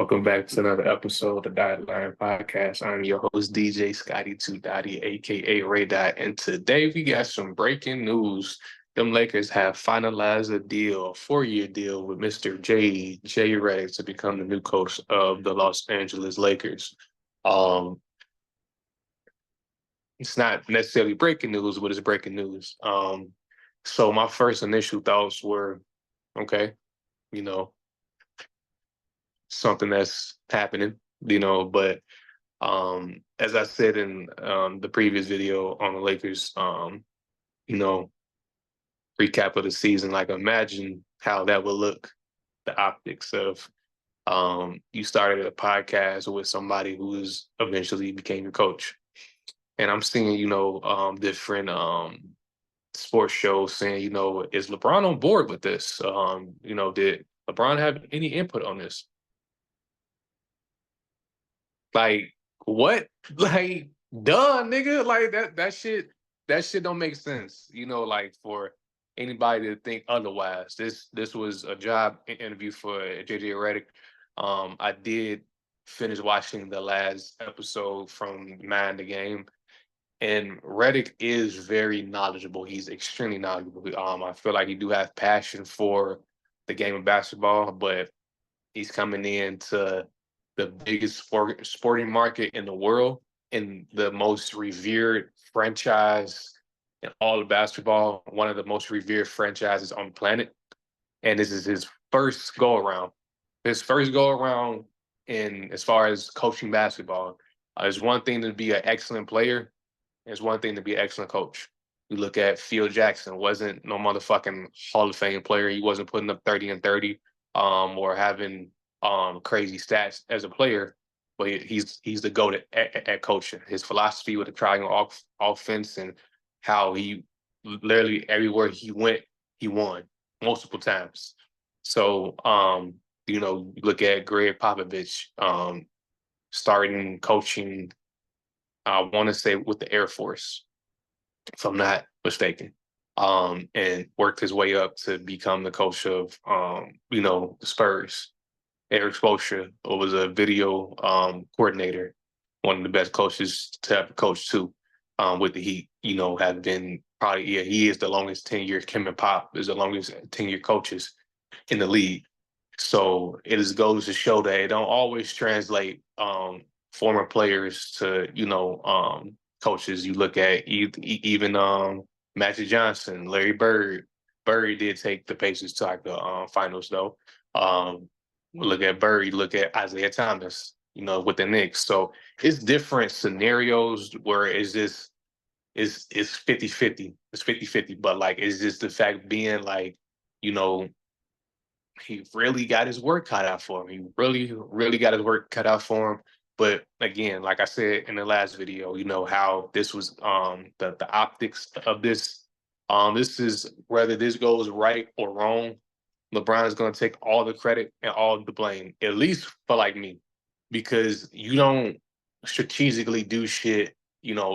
Welcome back to another episode of the Dotted Line Podcast. I'm your host, DJ Scotty 2 Dotty, aka Ray Dot. And today we got some breaking news. Them Lakers have finalized a 4-year deal with Mr. J. Redick to become the new coach of the Los Angeles Lakers. Um, it's not necessarily breaking news, but it's breaking news. So my first initial thoughts were, okay, you know, something that's happening, but as I said in the previous video on the Lakers, you know, recap of the season, like imagine how that would look, the optics of you started a podcast with somebody who's eventually became your coach. And I'm seeing, different sports shows saying, is LeBron on board with this? Did LeBron have any input on this? Like, what? Like, duh, nigga. Like that shit don't make sense. Like for anybody to think otherwise. This was a job interview for JJ Redick. I did finish watching the last episode from Man the Game. And Redick is very knowledgeable. He's extremely knowledgeable. I feel like he do have passion for the game of basketball, but he's coming into the biggest sporting market in the world and the most revered franchise in all of basketball, one of the most revered franchises on the planet. And this is his first go around. His first go around in as far as coaching basketball. It's one thing to be an excellent player. It's one thing to be an excellent coach. You look at Phil Jackson, wasn't no motherfucking Hall of Fame player. He wasn't putting up 30 and 30 or having crazy stats as a player, but he's the GOAT at coaching. His philosophy with the triangle offense and how he literally everywhere he went, he won multiple times. So you look at Greg Popovich starting coaching, I want to say with the Air Force, if I'm not mistaken, and worked his way up to become the coach of the Spurs. Eric Spoelstra was a video coordinator, one of the best coaches to ever coach too, with the Heat. Have been probably he is the longest tenure. Kim and Pop is the longest tenure coaches in the league. So it just goes to show that it don't always translate former players to coaches. You look at even Magic Johnson, Larry Bird. Bird did take the Pacers to like the finals though. Look at Bird, you look at Isaiah Thomas, with the Knicks. So it's different scenarios where it's just it's 50-50. It's 50-50. But like it's just the fact being like, he really got his work cut out for him. He really, really got his work cut out for him. But again, like I said in the last video, how this was the optics of this. This is whether this goes right or wrong. LeBron is going to take all the credit and all the blame, at least for like me, because you don't strategically do shit.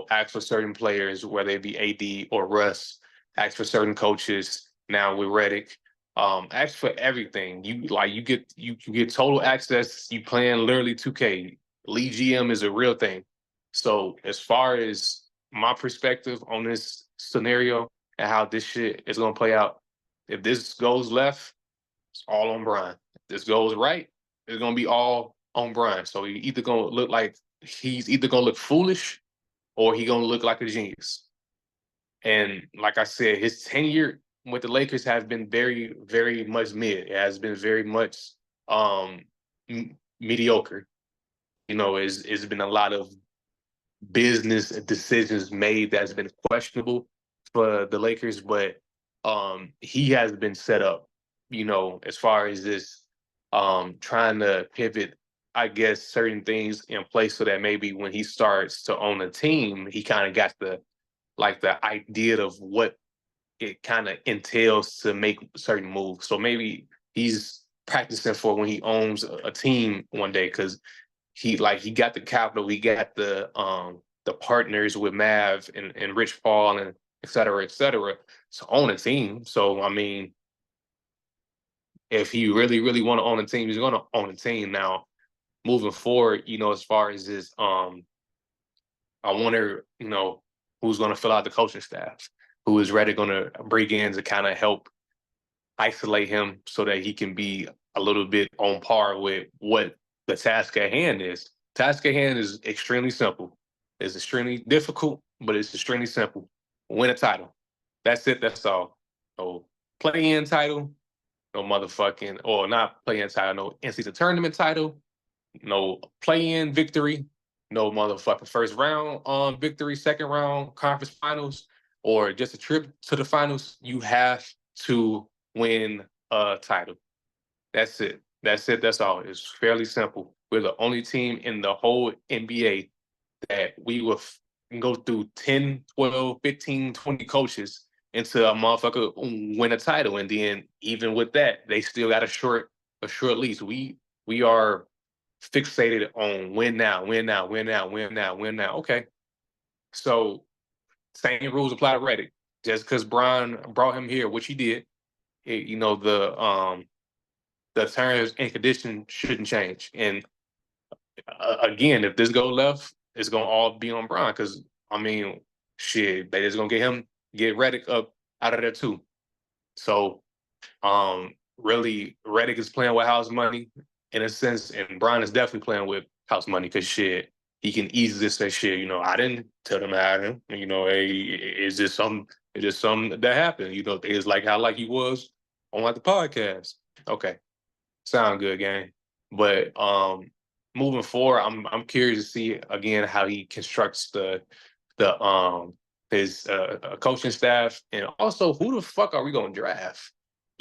Ask for certain players, whether it be AD or Russ. Ask for certain coaches. Now with Redick, ask for everything. You get total access. You playing literally 2K. LeGM is a real thing. So as far as my perspective on this scenario and how this shit is gonna play out, if this goes left, it's all on Brian. If this goes right, it's gonna be all on Brian. So he's either gonna look foolish or he gonna look like a genius. And like I said, his tenure with the Lakers has been very, very much mid. It has been very much mediocre. It's been a lot of business decisions made that's been questionable for the Lakers, but he has been set up, as far as this trying to pivot, I guess, certain things in place so that maybe when he starts to own a team, he kind of got the idea of what it kind of entails to make certain moves. So maybe he's practicing for when he owns a team one day, because he got the capital, he got the partners with Mav and Rich Paul and et cetera, to own a team. So I mean, if he really, really want to own a team, he's gonna own a team. Now, moving forward, as far as this, I wonder, who's going to fill out the coaching staff, who is ready going to bring in to kind of help isolate him so that he can be a little bit on par with what the task at hand is. Task at hand is extremely simple. It's extremely difficult, but it's extremely simple. Win a title. That's it. That's all. No play-in title. No motherfucking, or not play-in title. No NCAA tournament title. No play-in victory. No motherfucking first round victory, second round conference finals, or just a trip to the finals. You have to win a title. That's it. That's it. That's all. It's fairly simple. We're the only team in the whole NBA that we will go through 10, 12, 15, 20 coaches until a motherfucker win a title. And then even with that, they still got a short lease. We are fixated on win now, win now, win now, win now, win now. Okay. So same rules apply to Reddick. Just because Brian brought him here, which he did, the terms and conditions shouldn't change. And again, if this go left, it's gonna all be on Brian. Because I mean, shit, they just gonna get Reddick up out of there too. So, really, Reddick is playing with house money in a sense, and Brian is definitely playing with house money because shit, he can easily say shit. I didn't tell them to hire him. Hey, it's just something that happened. It's like how like he was on like the podcast. Okay. Sound good, gang. But moving forward, I'm curious to see again how he constructs the his coaching staff, and also who the fuck are we going to draft?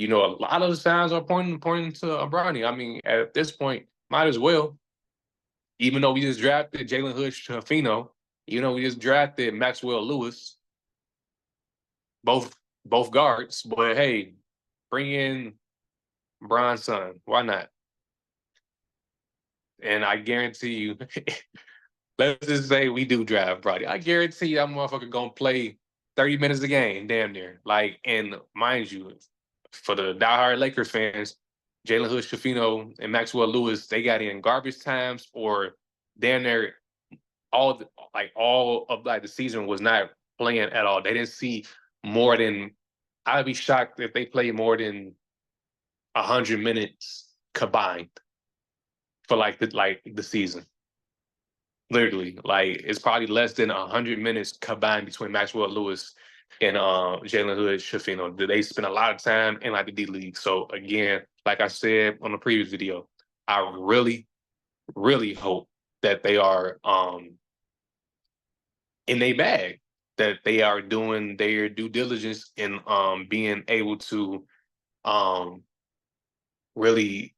A lot of the signs are pointing to Bronny. I mean, at this point, might as well. Even though we just drafted Jalen Hood-Schifino, we just drafted Maxwell Lewis, both guards. But hey, bring in Bron's son. Why not? And I guarantee you, let's just say we do draft Brody. I guarantee you that motherfucker gonna play 30 minutes a game, damn near. Like, and mind you, for the diehard Lakers fans, Jalen Hood-Schifino and Maxwell Lewis, they got in garbage times or damn near all of the season was not playing at all. They didn't see more than, I'd be shocked if they played more than 100 minutes combined for the season. Literally, it's probably less than 100 minutes combined between Maxwell Lewis and Jalen Hood-Schifino. They spend a lot of time in the D League. So again, like I said on the previous video, I really, really hope that they are in their bag, that they are doing their due diligence in being able to really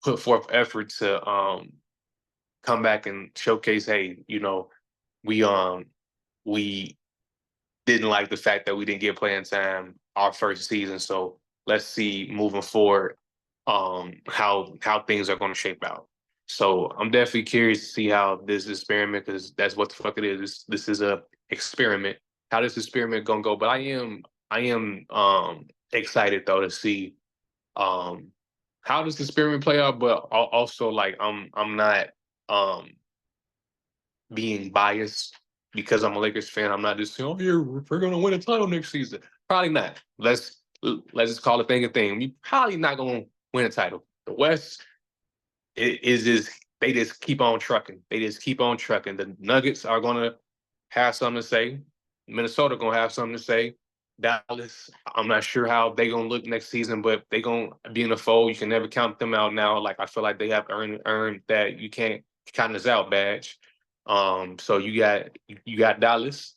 put forth effort to come back and showcase, hey, we didn't like the fact that we didn't get playing time our first season. So let's see moving forward how things are going to shape out. So I'm definitely curious to see how this experiment, because that's what the fuck it is. This is a experiment. How this experiment gonna go? But I am excited though to see how does the experiment play out. But also I'm not being biased because I'm a Lakers fan. I'm not just saying, oh, here we're gonna win a title next season. Probably not. Let's just call a thing a thing. We probably not gonna win a title. The West is just, they just keep on trucking. They just keep on trucking. The Nuggets are gonna have something to say. Minnesota gonna have something to say. Dallas, I'm not sure how they gonna look next season, but they gonna be in the fold. You can never count them out now. I feel like they have earned that you can't count us out badge. So you got Dallas.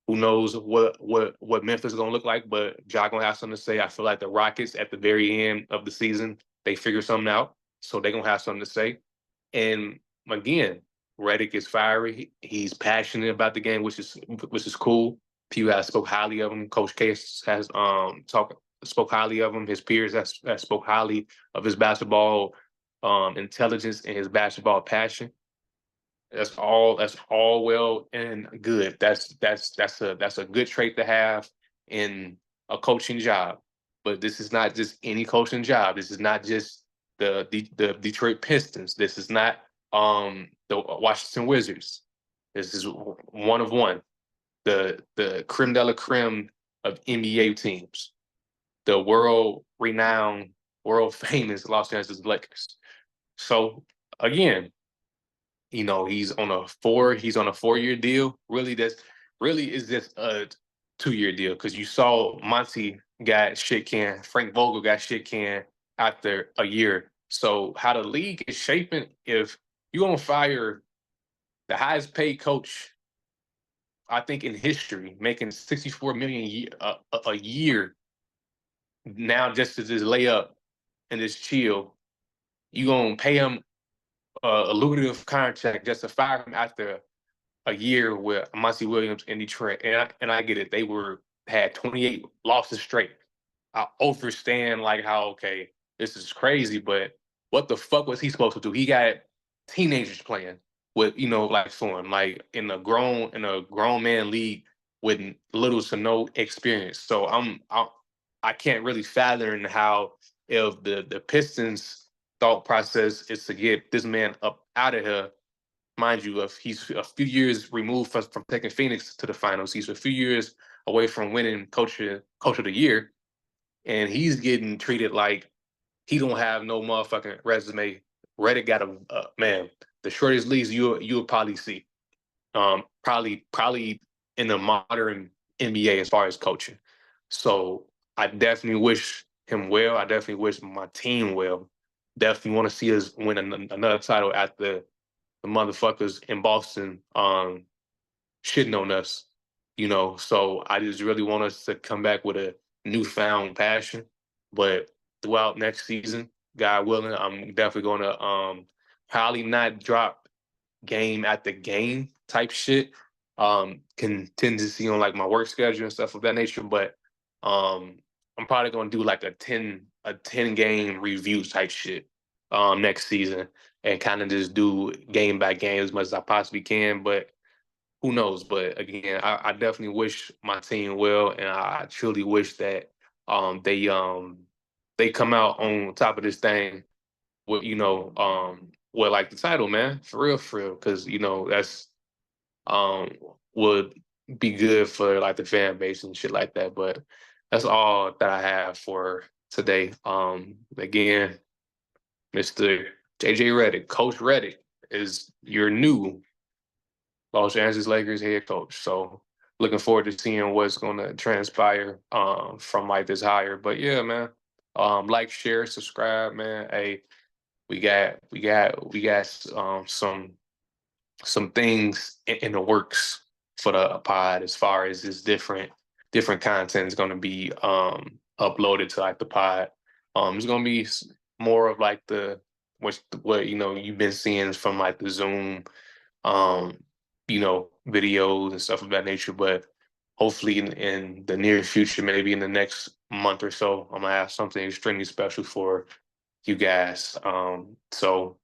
Who knows what Memphis is gonna look like, but Ja gonna have something to say. I feel like the Rockets at the very end of the season, they figure something out. So they're gonna have something to say. And again, Reddick is fiery. He's passionate about the game, which is cool. People have spoke highly of him. Coach Case has spoke highly of him. His peers have spoke highly of his basketball intelligence and his basketball passion. That's all well and good. That's a good trait to have in a coaching job. But this is not just any coaching job. This is not just the Detroit Pistons. This is not the Washington Wizards. This is one of one. The creme de la creme of NBA teams. The world renowned, world famous Los Angeles Lakers. So again, he's on a 4-year deal. Really is just a 2-year deal because you saw Monty got shit canned, Frank Vogel got shit canned after a year. So how the league is shaping, if you're gonna fire the highest paid coach, I think in history, making 64 million a year now just to just lay up and just chill, you gonna pay him a lucrative contract just to fire him after a year with Monty Williams in Detroit, and I get it. They had 28 losses straight. I understand like how okay, this is crazy, but what the fuck was he supposed to do? He got teenagers playing with like for him, like in a grown man league with little to no experience. So I can't really fathom how if the Pistons thought process is to get this man up out of here. Mind you, if he's a few years removed from taking Phoenix to the finals, he's a few years away from winning coach of the year, and he's getting treated like he don't have no motherfucking resume. Reddick got a man. The shortest leagues you'll probably see, probably in the modern NBA as far as coaching. So I definitely wish him well. I definitely wish my team well. Definitely want to see us win another title at the motherfuckers in Boston shitting on us, So I just really want us to come back with a newfound passion. But throughout next season, God willing, I'm definitely going to probably not drop game after game type shit. Contingency on like my work schedule and stuff of that nature. But I'm probably going to do like a 10 game review type shit next season and kind of just do game by game as much as I possibly can. But who knows? But again, I definitely wish my team well, and I truly wish that they come out on top of this thing with with like the title, man, for real, because that's um would be good for like the fan base and shit like that. But that's all that I have for today. Again, Mr. JJ Redick, Coach Redick is your new Los Angeles Lakers head coach. So looking forward to seeing what's going to transpire from like this hire. But yeah, man, like, share, subscribe, man. Hey, we got some things in the works for the pod as far as this different content is going to be uploaded to like the pod. It's going to be more of like what you've been seeing from like the Zoom um, videos and stuff of that nature. But hopefully in the near future, maybe in the next month or so, I'm gonna have something extremely special for you guys. So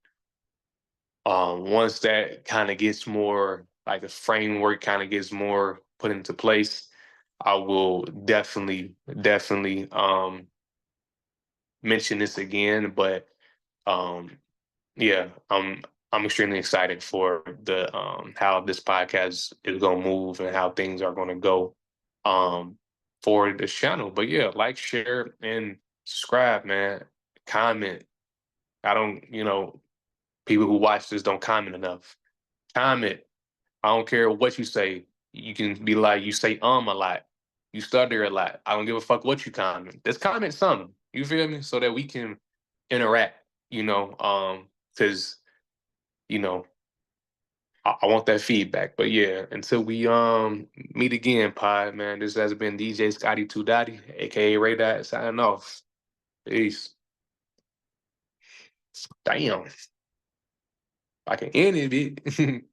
once that kind of gets more like the framework kind of gets more put into place, I will definitely mention this again. But yeah, I'm extremely excited for the how this podcast is gonna move and how things are gonna go for this channel. But yeah, like, share, and subscribe, man. Comment. I don't, people who watch this don't comment enough. Comment. I don't care what you say. You can be like, you say a lot. You stutter a lot. I don't give a fuck what you comment. Just comment something. You feel me? So that we can interact, because you know, I want that feedback. But yeah, until we meet again, pod, man. This has been DJ Scotty Two Dotty, aka Ray Dot, signing off. Peace. Damn. I can end it.